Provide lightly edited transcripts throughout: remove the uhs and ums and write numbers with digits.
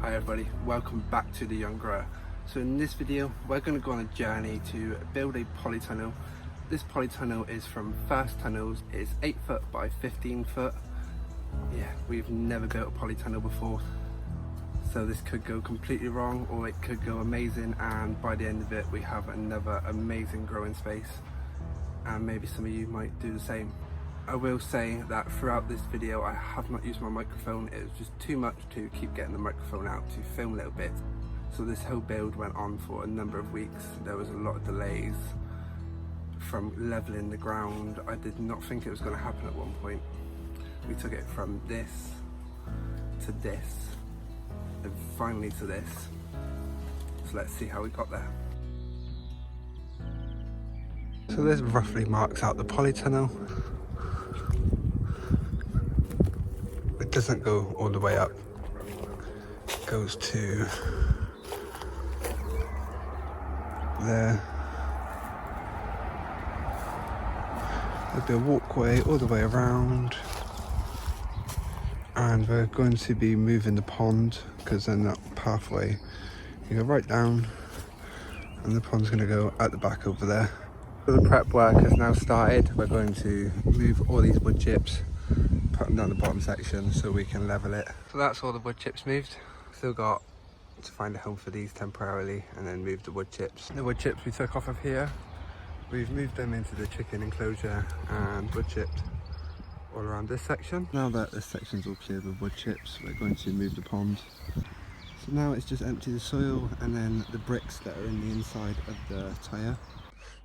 Hi everybody, welcome back to The Young Grower. So in this video we're going to go on a journey to build a polytunnel. This polytunnel is from First Tunnels, it's 8 foot by 15 foot. Yeah, we've never built a polytunnel before, so this could go completely wrong or it could go amazing, and by the end of it we have another amazing growing space, and maybe some of you might do the same. I will say that throughout this video I have not used my microphone. It was just too much to keep getting the microphone out to film little bits. So this whole build went on for a number of weeks. There was a lot of delays from leveling the ground. I did not think it was going to happen at one point. We took it from this to this and finally to this. So let's see how we got there. So this roughly marks out the polytunnel. It doesn't go all the way up, it goes to there. There'll be a walkway all the way around, and we're going to be moving the pond because then that pathway you go right down and the pond's going to go at the back over there. So the prep work has now started. We're going to move all these wood chips, put them down the bottom section so we can level it. So that's all the wood chips moved. Still got to find a home for these temporarily and then move the wood chips. The wood chips we took off of here, we've moved them into the chicken enclosure and wood chipped all around this section. Now that this section's all cleared with wood chips, we're going to move the pond. So now it's just empty the soil and then the bricks that are in the inside of the tyre.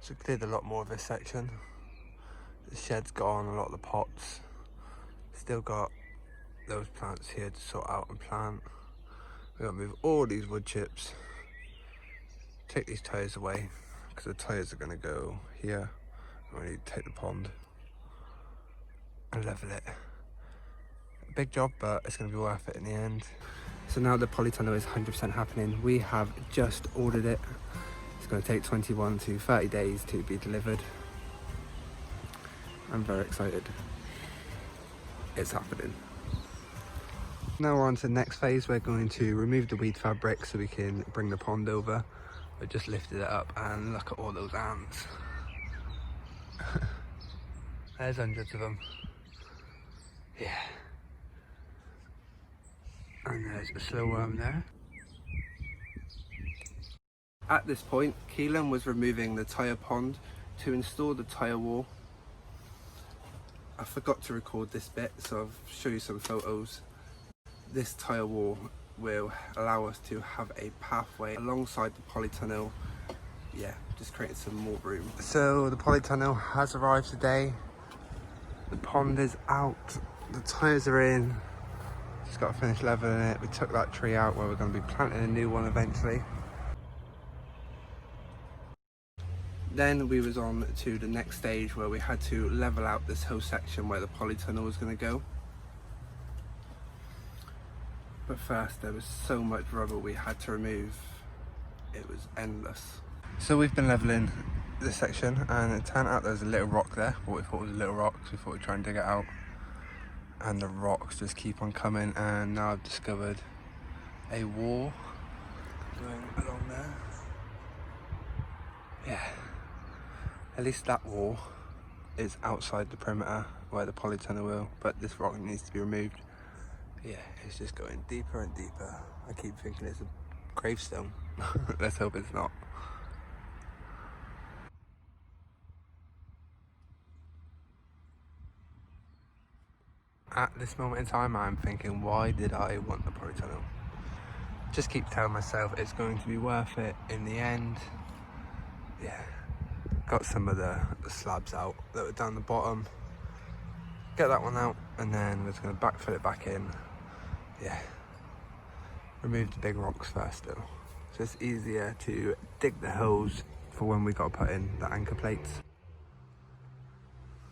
So cleared a lot more of this section. The shed's gone, a lot of the pots. Still got those plants here to sort out and plant. We've got to move all these wood chips, take these tyres away because the tyres are going to go here. We need to take the pond and level it. A big job, but it's going to be worth it in the end. So now the polytunnel is 100% happening. We have just ordered it. It's going to take 21 to 30 days to be delivered. I'm very excited. It's happening. Now we're on to the next phase. We're going to remove the weed fabric so we can bring the pond over. We just lifted it up and look at all those ants. There's hundreds of them. Yeah. And there's a slow worm there. At this point, Keelan was removing the tyre pond to install the tyre wall. I forgot to record this bit, so I'll show you some photos. This tyre wall will allow us to have a pathway alongside the polytunnel. Yeah, just creating some more room. So the polytunnel has arrived today. The pond is out, the tyres are in. Just got to finish leveling it. We took that tree out where we're going to be planting a new one eventually. Then we was on to the next stage where we had to level out this whole section where the polytunnel was going to go. But first there was so much rubble we had to remove. It was endless. So we've been leveling this section and it turned out there's a little rock there. What we thought was a little rock, so we thought we'd try and dig it out. And the rocks just keep on coming, and now I've discovered a wall going along there. Yeah. At least that wall is outside the perimeter where the polytunnel will, but this rock needs to be removed. Yeah, it's just going deeper and deeper. I keep thinking it's a gravestone. Let's hope it's not. At this moment in time, I'm thinking, why did I want the polytunnel? Just keep telling myself it's going to be worth it in the end. Yeah. Got some of the slabs out that were down the bottom. Get that one out and then we're just going to backfill it back in. Yeah. Remove the big rocks first though. So it's easier to dig the holes for when we got to put in the anchor plates.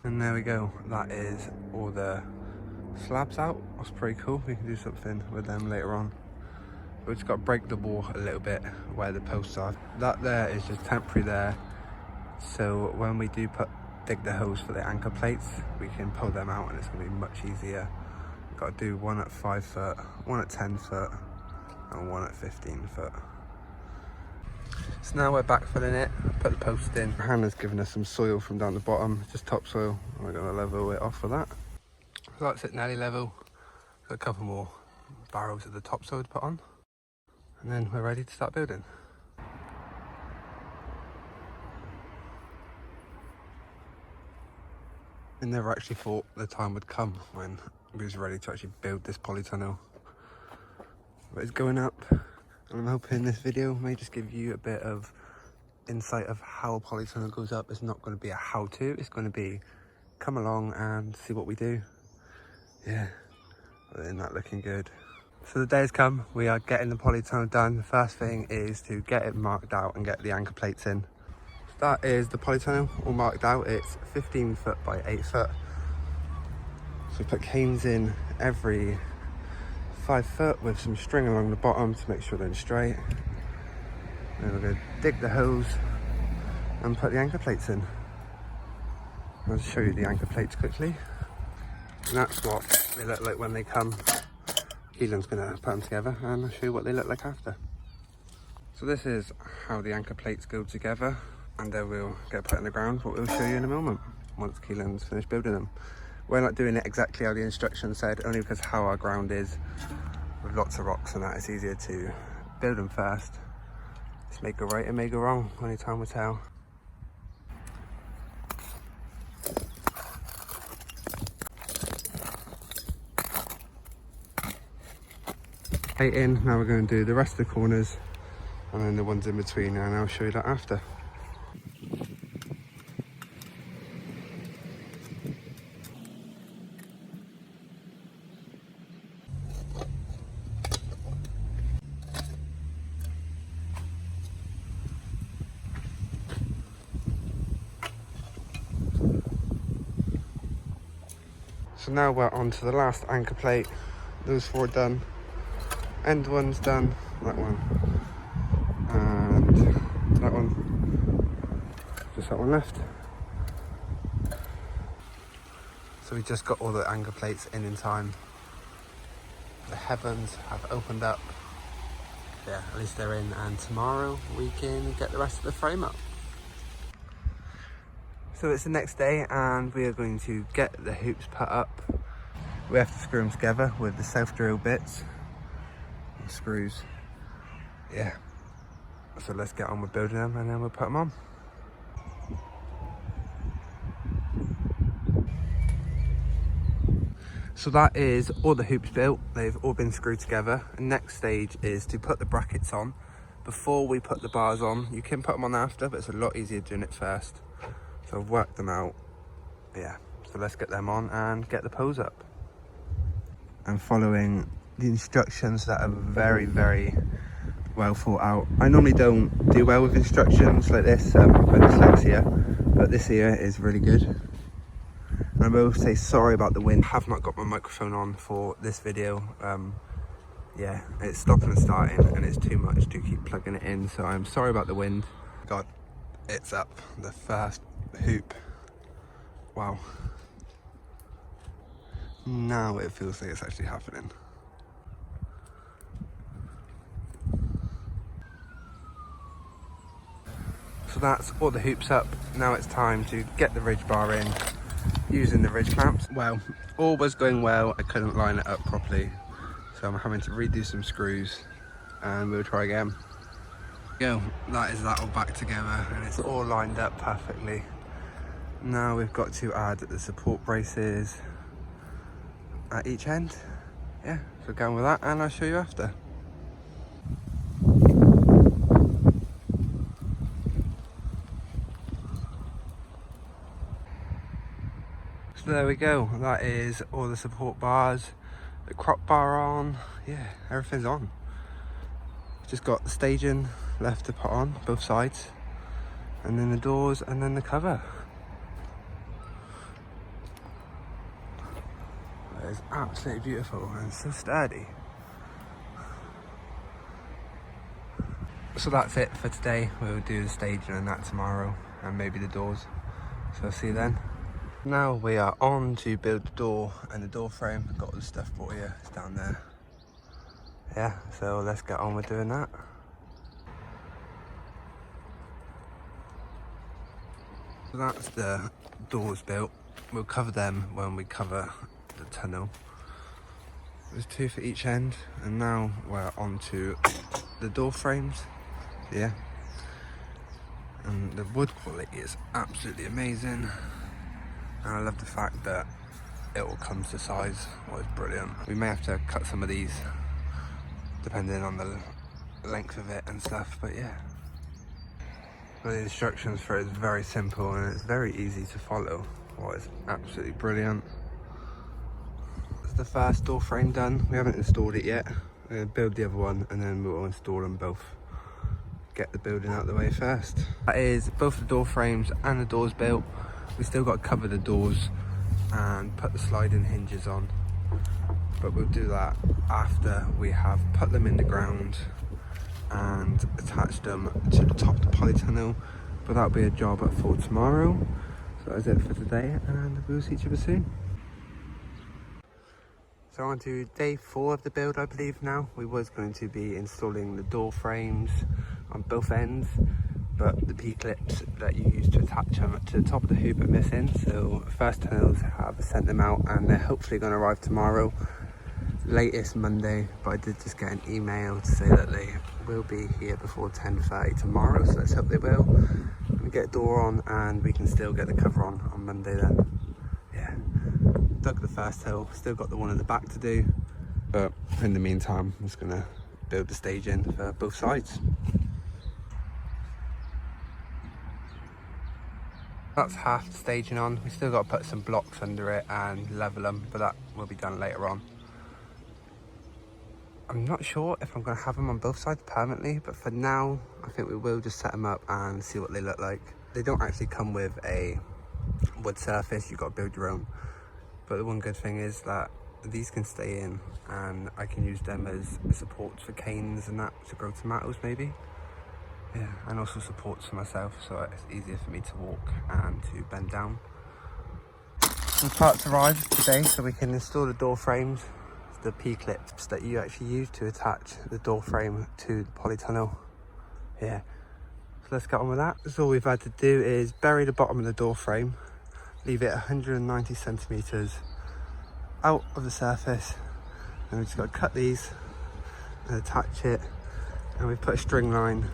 And there we go. That is all the slabs out. That's pretty cool. We can do something with them later on. We've just got to break the wall a little bit where the posts are. That there is just temporary there. So when we do dig the holes for the anchor plates, we can pull them out and it's going to be much easier. Got to do one at 5 foot, one at 10 foot, and one at 15 foot. So now we're back filling it, put the post in. Hannah's given us some soil from down the bottom, just topsoil. We're going to level it off with that. So that's it, nearly level. Got a couple more barrels of the topsoil to put on, and then we're ready to start building. I never actually thought the time would come when we was ready to actually build this polytunnel. But it's going up, and I'm hoping this video may just give you a bit of insight of how a polytunnel goes up. It's not going to be a how-to, it's going to be come along and see what we do. Yeah, isn't that looking good? So the day has come, we are getting the polytunnel done. The first thing is to get it marked out and get the anchor plates in. That is the polytunnel all marked out. It's 15 foot by 8 foot. So we put canes in every 5 foot with some string along the bottom to make sure they're straight. Then we're going to dig the holes and put the anchor plates in. I'll show you the anchor plates quickly. And that's what they look like when they come. Keelan's going to put them together and I'll show you what they look like after. So this is how the anchor plates go together, and then we'll get put in the ground, but we'll show you in a moment once Keelan's finished building them. We're not doing it exactly how the instructions said, only because how our ground is with lots of rocks and that, it's easier to build them first. Just may go right and may go wrong, only time will tell. Plate in, now we're going to do the rest of the corners and then the ones in between, and I'll show you that after. So now we're on to the last anchor plate. Those 4 done. End one's done, that one. And that one. Just that one left. So we just got all the anchor plates in time. The heavens have opened up. Yeah, at least they're in, and tomorrow we can get the rest of the frame up. So it's the next day and we are going to get the hoops put up. We have to screw them together with the self-drill bits and screws. Yeah, so let's get on with building them and then we'll put them on. So that is all the hoops built. They've all been screwed together. The next stage is to put the brackets on. Before we put the bars on, you can put them on after, but it's a lot easier doing it first. So I've worked them out. Yeah, so let's get them on and get the pose up. I'm following the instructions that are very, very well thought out. I normally don't do well with instructions like this with dyslexia, but this here is really good. And I will say sorry about the wind. I have not got my microphone on for this video. Yeah, it's stopping and starting and it's too much to keep plugging it in, so I'm sorry about the wind. God, it's up, the first hoop. Wow. Now it feels like it's actually happening. So that's all the hoops up. Now it's time to get the ridge bar in using the ridge clamps. Well, all was going well. I couldn't line it up properly, so I'm having to redo some screws and we'll try again. Go, that is that all back together and it's all lined up perfectly. Now we've got to add the support braces at each end. Yeah, so go on with that and I'll show you after. So there we go, that is all the support bars, the crop bar on, yeah, everything's on. Just got the staging left to put on both sides, and then the doors and then the cover. That is absolutely beautiful and so sturdy. So that's it for today. We'll do the staging and that tomorrow, and maybe the doors. So I'll see you then. Now we are on to build the door and the door frame. Got all the stuff brought here, it's down there. Yeah, so let's get on with doing that. So that's the doors built. We'll cover them when we cover the tunnel. There's 2 for each end, and now we're on to the door frames. Yeah, and the wood quality is absolutely amazing, and I love the fact that it all comes to size. Well, it's brilliant. We may have to cut some of these depending on the length of it and stuff, but yeah. Well, the instructions for it is very simple and it's very easy to follow. Well, it's absolutely brilliant. It's the first door frame done. We haven't installed it yet. We're going to build the other one and then we'll install them both. Get the building out of the way first. That is both the door frames and the doors built. We still got to cover the doors and put the sliding hinges on, but we'll do that after we have put them in the ground and attached them to the top of the polytunnel. But that'll be a job for tomorrow. So that's it for today, and we'll see each other soon. So on to day 4 of the build, I believe now. We was going to be installing the door frames on both ends, but the P-clips that you use to attach them to the top of the hoop are missing. So first tunnels have sent them out and they're hopefully going to arrive tomorrow, latest Monday. But I did just get an email to say that they will be here before 10:30 tomorrow, so let's hope they will. We get a door on and we can still get the cover on Monday then. Yeah, dug the first hill, still got the one at the back to do, but in the meantime I'm just gonna build the stage in for both sides. That's half the staging on. We still got to put some blocks under it and level them, but that will be done later on. I'm not sure if I'm going to have them on both sides permanently, but for now I think we will just set them up and see what they look like. They don't actually come with a wood surface, you've got to build your own. But the one good thing is that these can stay in and I can use them as supports for canes and that to grow tomatoes maybe. Yeah, and also supports for myself, so it's easier for me to walk and to bend down. Some parts arrived today so we can install the door frames, the P-clips that you actually use to attach the door frame to the polytunnel. Yeah, so let's get on with that. So all we've had to do is bury the bottom of the door frame, leave it 190 centimeters out of the surface, and we've just got to cut these and attach it, and we've put a string line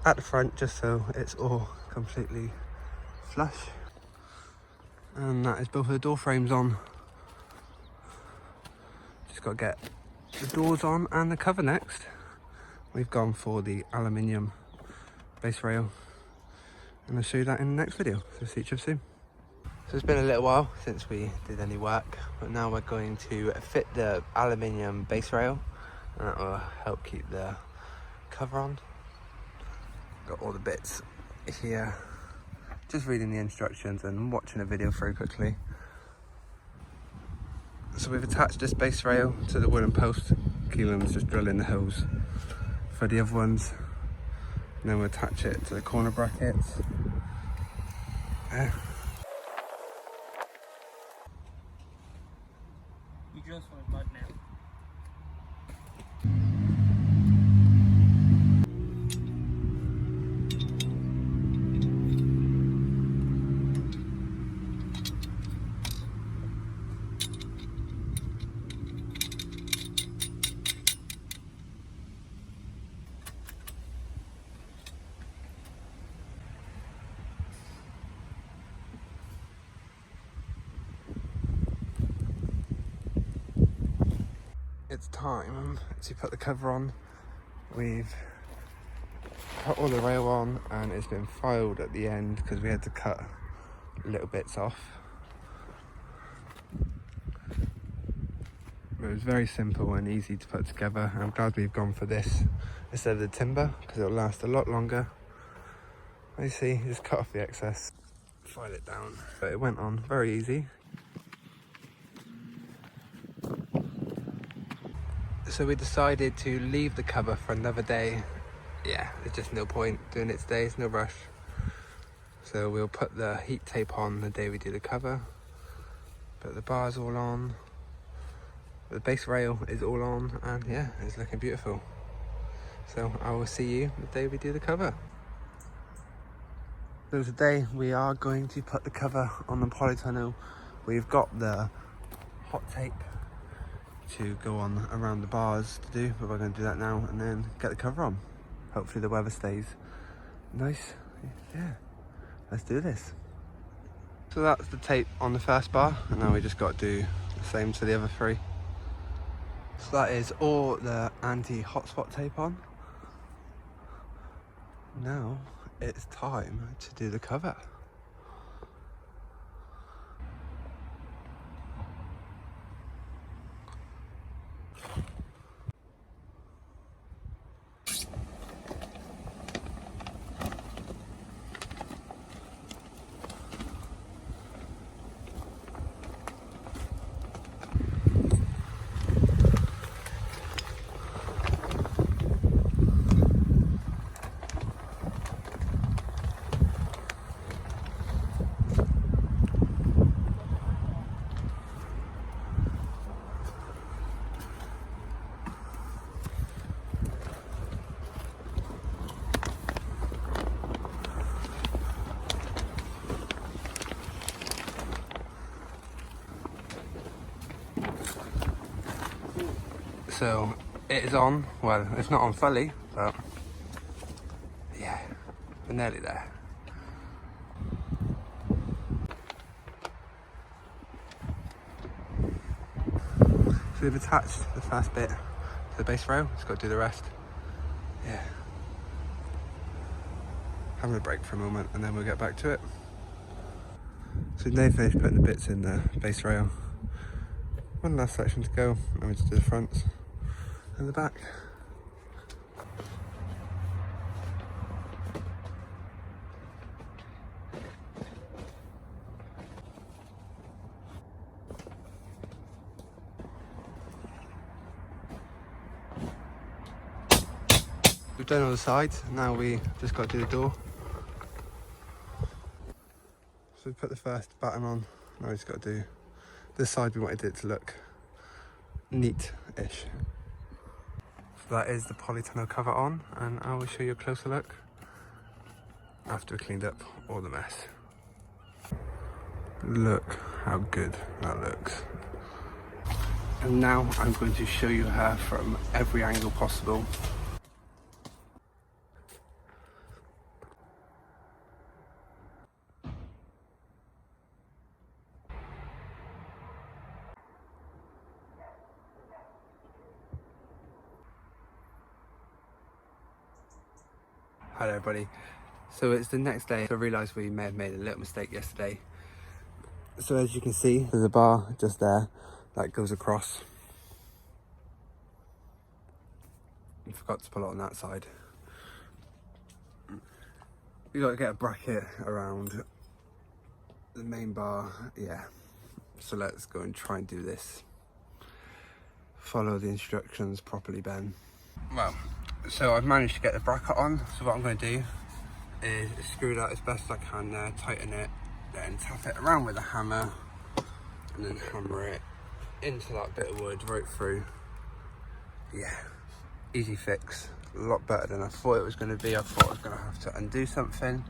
at the front just so it's all completely flush. And that is both of the door frames on. Just got to get the doors on and the cover next. We've gone for the aluminium base rail, and I'll show you that in the next video. So see you soon. So it's been a little while since we did any work, but now we're going to fit the aluminium base rail, and that will help keep the cover on. Got all the bits here, just reading the instructions and watching a video very quickly. So we've attached this base rail to the wooden post. Keelan's just drilling the holes for the other ones, and then we'll attach it to the corner brackets. You drill for mud now. It's time to put the cover on. We've put all the rail on and it's been filed at the end because we had to cut little bits off. But it was very simple and easy to put together. I'm glad we've gone for this instead of the timber because it'll last a lot longer. As you see, just cut off the excess, file it down. But it went on very easy. So we decided to leave the cover for another day. Yeah, there's just no point doing it today, it's no rush. So we'll put the heat tape on the day we do the cover. Put the bars all on. The base rail is all on, and yeah, it's looking beautiful. So I will see you the day we do the cover. So today we are going to put the cover on the polytunnel. We've got the hot tape to go on around the bars to do, but we're going to do that now and then get the cover on. Hopefully the weather stays nice. Yeah, let's do this. So that's the tape on the first bar, and now we just got to do the same to the other three. So that is all the anti-hotspot tape on. Now it's time to do the cover. So it is on. Well, it's not on fully, but yeah, we're nearly there. So we've attached the first bit to the base rail. Just got to do the rest. Yeah. Having a break for a moment, and then we'll get back to it. So we've now finished putting the bits in the base rail. One last section to go, and we just do the fronts and the back. We've done all the sides, now we just got to do the door. So we put the first batten on, now we just got to do this side. We wanted it to look neat-ish. So that is the polytunnel cover on, and I will show you a closer look after we cleaned up all the mess. Look how good that looks. And now I'm going to show you her from every angle possible. Hello everybody. So it's the next day. So I realised we may have made a little mistake yesterday. So as you can see, there's a bar just there that goes across. I forgot to pull it on that side. We got to get a bracket around the main bar. Yeah. So let's go and try and do this. Follow the instructions properly, Ben. Well, so I've managed to get the bracket on. So what I'm going to do is screw that as best as I can there, tighten it, then tap it around with a hammer, and then hammer it into that bit of wood right through. Yeah, easy fix. A lot better than I thought it was going to be. I thought I was going to have to undo something.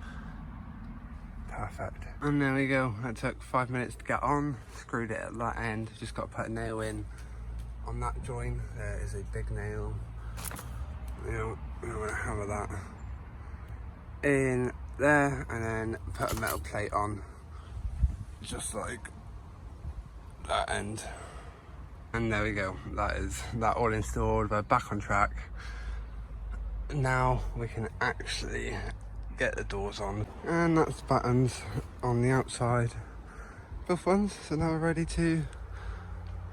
Perfect. And there we go. That took 5 minutes to get on. Screwed it at that end. Just got to put a nail in on that joint. There is a big nail. You know, I'm going to hammer that in there, and then put a metal plate on, just like that end. And there we go. That is that all installed. We're back on track. Now we can actually get the doors on, and that's buttons on the outside, both ones. So now we're ready to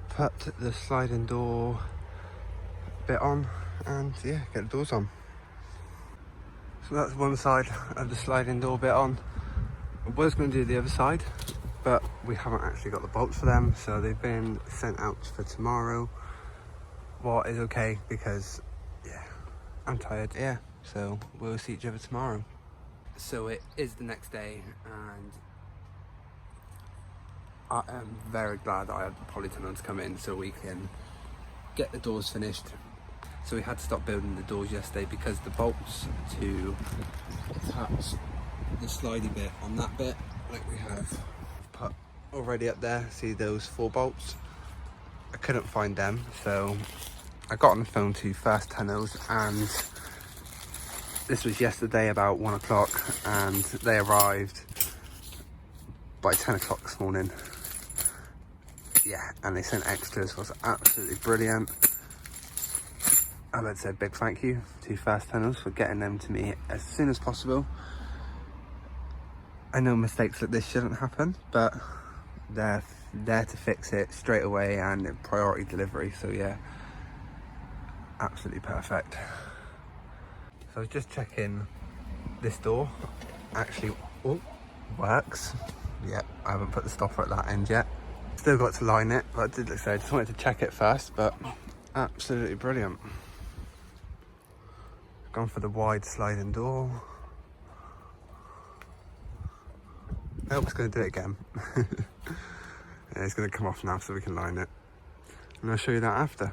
put the sliding door bit on, and yeah, get the doors on. So that's one side of the sliding door bit on. I was going to do the other side, but we haven't actually got the bolts for them, so they've been sent out for tomorrow. What is okay, because yeah, I'm tired. Yeah, so we'll see each other tomorrow. So it is the next day, and I am very glad that I had the polytunnel to come in so we can get the doors finished. So we had to stop building the doors yesterday because the bolts to attach the slidey bit on that bit, like we have put already up there, see those 4 bolts? I couldn't find them, so I got on the phone to First Tunnels, and this was yesterday about 1 o'clock, and they arrived by 10 o'clock this morning. Yeah, and they sent extras, was absolutely brilliant. I'd like to say a big thank you to First Tunnels for getting them to me as soon as possible. I know mistakes like this shouldn't happen, but they're there to fix it straight away and priority delivery, so yeah, absolutely perfect. So I was just checking this door actually works. Yep, I haven't put the stopper at that end yet. Still got to line it, but I did look so I just wanted to check it first, but absolutely brilliant. Gone for the wide sliding door. I hope it's going to do it again. Yeah, it's going to come off now so we can line it. And I'll show you that after.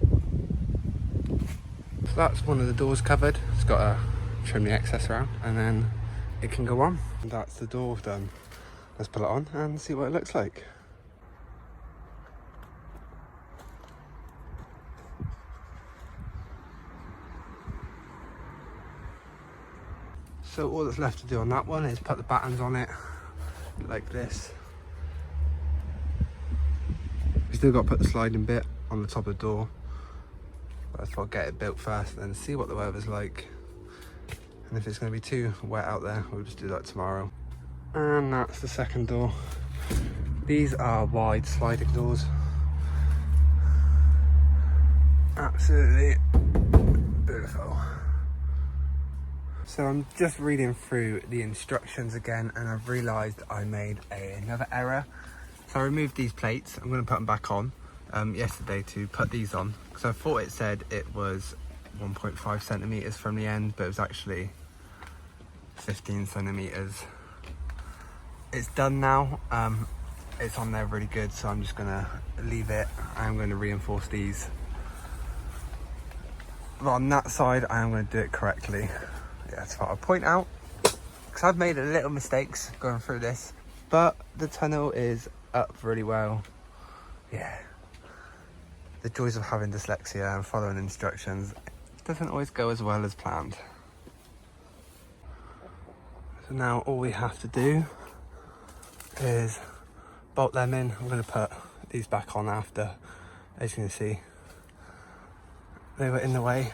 So that's one of the doors covered. It's got to trim the excess around and then it can go on. And that's the door done. Let's put it on and see what it looks like. So all that's left to do on that one is put the battens on it, like this. We still got to put the sliding bit on the top of the door. But I thought I'd get it built first and then see what the weather's like. And if it's going to be too wet out there, we'll just do that tomorrow. And that's the second door. These are wide sliding doors. Absolutely beautiful. So I'm just reading through the instructions again, and I've realised I made another error. So I removed these plates. I'm going to put them back on yesterday to put these on, because I thought it said it was 1.5 centimetres from the end, but it was actually 15 centimetres. It's done now. It's on there really good, so I'm just going to leave it. I'm going to reinforce these. But on that side, I am going to do it correctly. Yeah, that's what I'll point out, because I've made a little mistakes going through this, but the tunnel is up really well. Yeah, the joys of having dyslexia and following instructions doesn't always go as well as planned. So now all we have to do is bolt them in. I'm going to put these back on after. As you can see, they were in the way.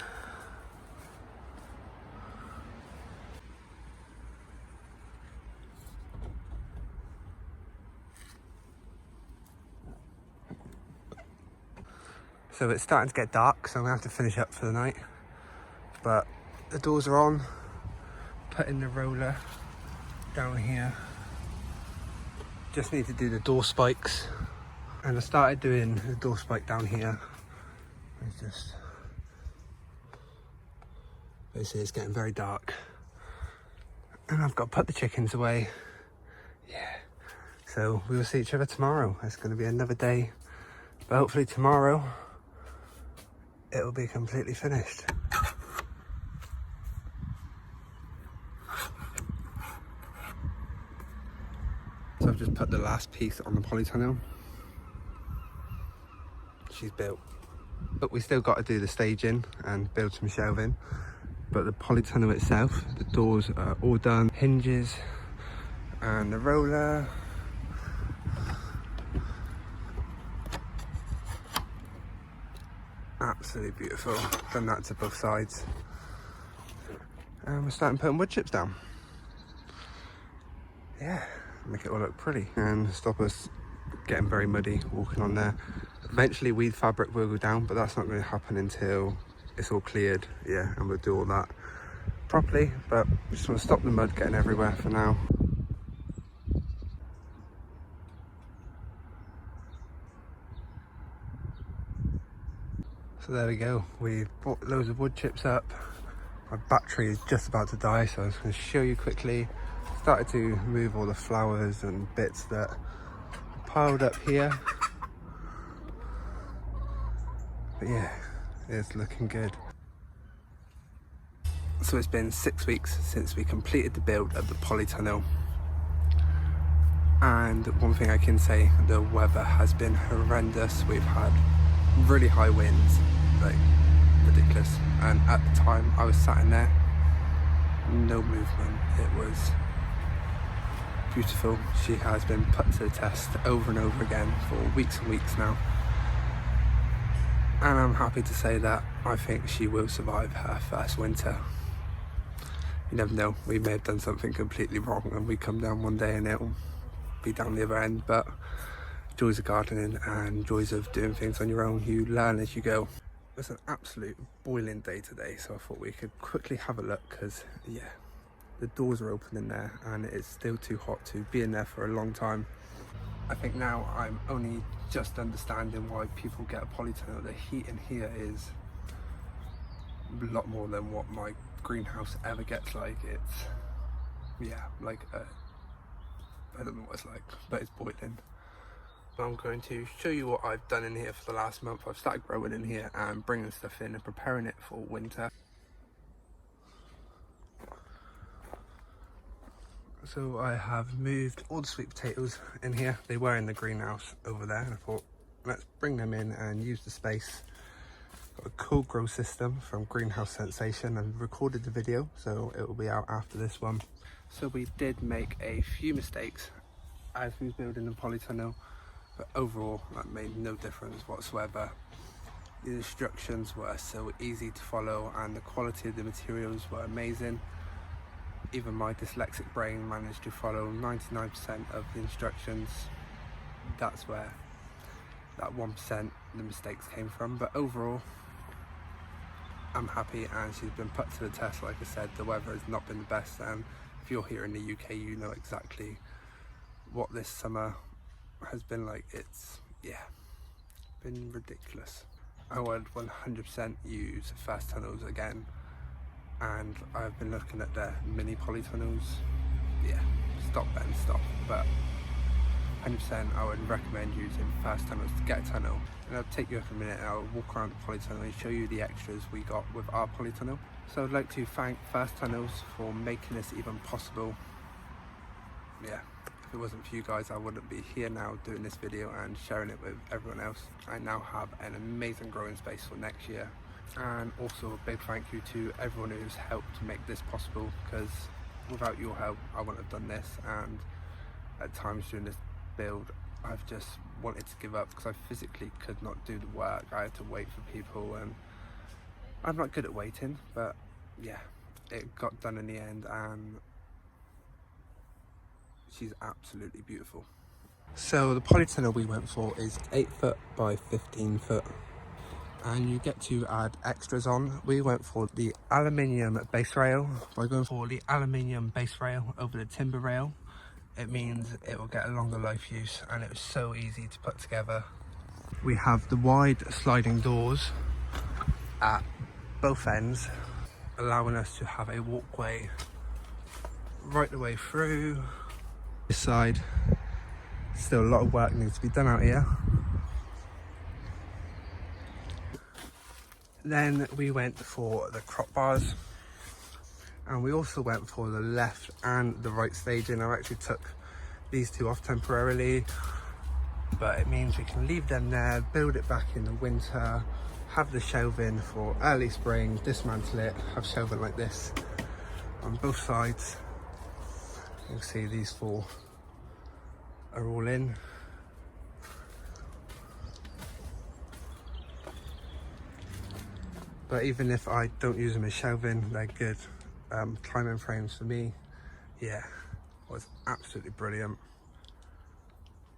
So it's starting to get dark, so I'm going to have to finish up for the night. But the doors are on. Putting the roller down here. Just need to do the door spikes. And I started doing the door spike down here. It's just... basically it's getting very dark. And I've got to put the chickens away. Yeah. So we will see each other tomorrow. It's going to be another day. But hopefully tomorrow it will be completely finished. So I've just put the last piece on the polytunnel. She's built. But we still got to do the staging and build some shelving. But the polytunnel itself, the doors are all done. Hinges and the roller. Absolutely beautiful. Done that to both sides. And we're starting putting wood chips down. Yeah, make it all look pretty and stop us getting very muddy walking on there. Eventually weed fabric will go down, but that's not going to happen until it's all cleared. Yeah, and we'll do all that properly, but we just want to stop the mud getting everywhere for now. So there we go, we've brought loads of wood chips up. My battery is just about to die, so I was going to show you quickly. Started to move all the flowers and bits that are piled up here. But yeah, it's looking good. So it's been 6 weeks since we completed the build of the polytunnel, and one thing I can say, the weather has been horrendous. We've had really high winds, like ridiculous, and at the time I was sat in there, no movement. It was beautiful. She has been put to the test over and over again for weeks and weeks now, and I'm happy to say that I think she will survive her first winter. You never know, we may have done something completely wrong and we come down one day and it'll be down the other end, but joys of gardening and joys of doing things on your own, you learn as you go. It's an absolute boiling day today, so I thought we could quickly have a look, because yeah, the doors are open in there and it's still too hot to be in there for a long time. I think now I'm only just understanding why people get a polytunnel. The heat in here is a lot more than what my greenhouse ever gets. Like, it's, yeah, like I don't know what it's like, but it's boiling. But I'm going to show you what I've done in here for the last month. I've started growing in here and bringing stuff in and preparing it for winter. So I have moved all the sweet potatoes in here. They were in the greenhouse over there, and I thought, let's bring them in and use the space. Got a cool grow system from Greenhouse Sensation. I've recorded the video, so it will be out after this one. So we did make a few mistakes as we were building the polytunnel, but overall that made no difference whatsoever. The instructions were so easy to follow and the quality of the materials were amazing. Even my dyslexic brain managed to follow 99% of the instructions. That's where that 1% the mistakes came from, but overall I'm happy, and she's been put to the test. Like I said, the weather has not been the best, and if you're here in the UK, you know exactly what this summer has been like. It's, yeah, been ridiculous. I would 100% use fast tunnels again, and I've been looking at the mini polytunnels. Yeah, stop and stop, but 100% I would recommend using fast tunnels to get a tunnel. And I'll take you up a minute and I'll walk around the polytunnel and show you the extras we got with our polytunnel. So I'd like to thank Fast Tunnels for making this even possible. Yeah, if it wasn't for you guys, I wouldn't be here now doing this video and sharing it with everyone else. I now have an amazing growing space for next year. And also a big thank you to everyone who's helped to make this possible, because without your help I wouldn't have done this, and at times during this build I've just wanted to give up because I physically could not do the work. I had to wait for people, and I'm not good at waiting, but yeah, it got done in the end and she's absolutely beautiful. So the polytunnel we went for is 8 foot by 15 foot, and you get to add extras on. We went for the aluminium base rail. By going for the aluminium base rail over the timber rail, it means it will get a longer life use, and it was so easy to put together. We have the wide sliding doors at both ends, allowing us to have a walkway right the way through. This side, still a lot of work needs to be done out here. Then we went for the crop bars, and we also went for the left and the right staging. I actually took these two off temporarily, but it means we can leave them there, build it back in the winter, have the shelving for early spring, dismantle it, have shelving like this on both sides. You can see these four are all in. But even if I don't use them as shelving, they're good climbing frames for me. Yeah, was absolutely brilliant.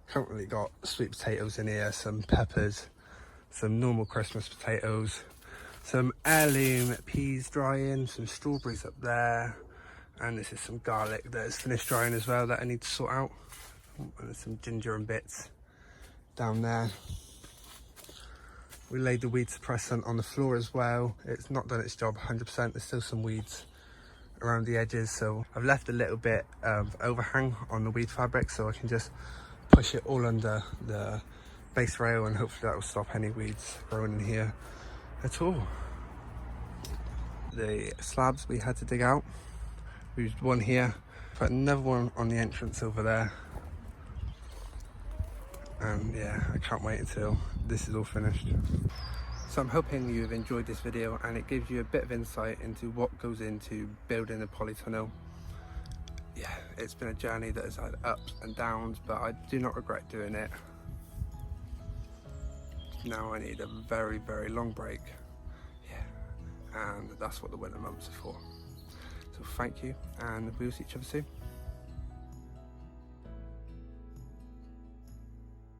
Currently got sweet potatoes in here, some peppers, some normal Christmas potatoes, some heirloom peas drying, some strawberries up there, and this is some garlic that is finished drying as well that I need to sort out. And there's some ginger and bits down there. We laid the weed suppressant on the floor as well. It's not done its job 100%. There's still some weeds around the edges, so I've left a little bit of overhang on the weed fabric so I can just push it all under the base rail, and hopefully that will stop any weeds growing in here at all. The slabs we had to dig out, we used one here, put another one on the entrance over there, and yeah, I can't wait until this is all finished. So I'm hoping you've enjoyed this video and it gives you a bit of insight into what goes into building a polytunnel. Yeah, it's been a journey that has had ups and downs, but I do not regret doing it. Now I need a very, very long break. Yeah, and that's what the winter months are for. So thank you, and we'll see each other soon.